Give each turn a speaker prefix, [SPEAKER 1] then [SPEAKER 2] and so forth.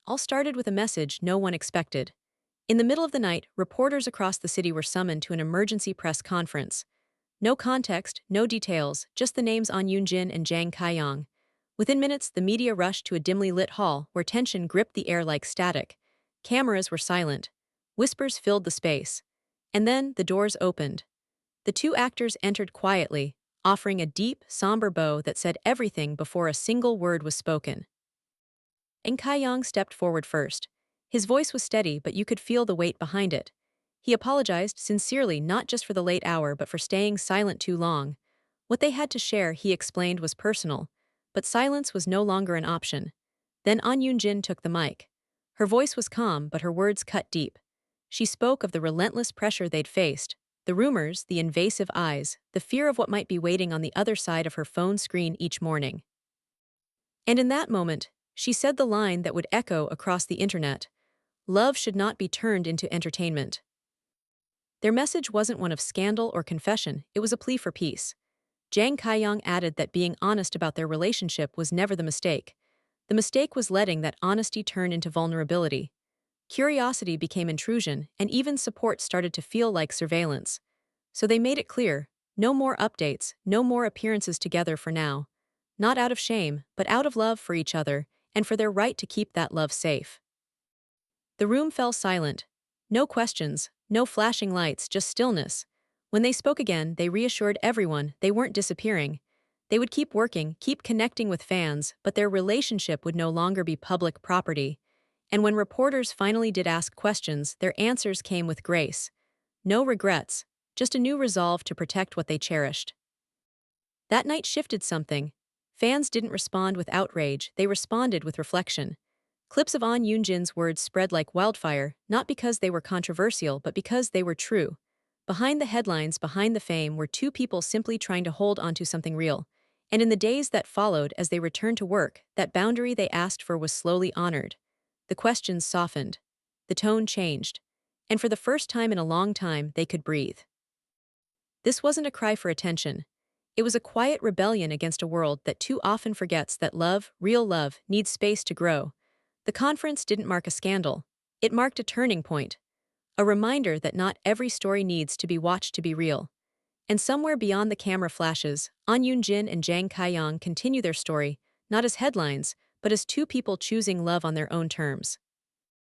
[SPEAKER 1] all started with a message no one expected. In the middle of the night, reporters across the city were summoned to an emergency press conference. No context, no details, just the names Ahn Eun-jin and Jang Ki-yong. Within minutes, the media rushed to a dimly lit hall where tension gripped the air like static. Cameras were silent. Whispers filled the space. And then the doors opened. The two actors entered quietly, offering a deep, somber bow that said everything before a single word was spoken. And Kai-yong stepped forward first. His voice was steady, but you could feel the weight behind it. He apologized sincerely not just for the late hour but for staying silent too long. What they had to share, he explained, was personal, but silence was no longer an option. Then Ahn Eun-jin took the mic. Her voice was calm, but her words cut deep. She spoke of the relentless pressure they'd faced, the rumors, the invasive eyes, the fear of what might be waiting on the other side of her phone screen each morning. And in that moment, she said the line that would echo across the internet: love should not be turned into entertainment. Their message wasn't one of scandal or confession, it was a plea for peace. Jang Ki-yong added that being honest about their relationship was never the mistake. The mistake was letting that honesty turn into vulnerability. Curiosity became intrusion, and even support started to feel like surveillance. So they made it clear: no more updates, no more appearances together for now. Not out of shame, but out of love for each other, and for their right to keep that love safe. The room fell silent. No questions, no flashing lights, just stillness. When they spoke again, they reassured everyone they weren't disappearing. They would keep working, keep connecting with fans, but their relationship would no longer be public property. And when reporters finally did ask questions, their answers came with grace. No regrets, just a new resolve to protect what they cherished. That night shifted something. Fans didn't respond with outrage, they responded with reflection. Clips of Ahn Eun-jin's words spread like wildfire, not because they were controversial, but because they were true. Behind the headlines, behind the fame, were two people simply trying to hold onto something real. And in the days that followed, as they returned to work, that boundary they asked for was slowly honored. The questions softened. The tone changed. And for the first time in a long time, they could breathe. This wasn't a cry for attention. It was a quiet rebellion against a world that too often forgets that love, real love, needs space to grow. The conference didn't mark a scandal. It marked a turning point. A reminder that not every story needs to be watched to be real. And somewhere beyond the camera flashes, Ahn Eun-jin and Jang Ki-yong continue their story, not as headlines, but as two people choosing love on their own terms.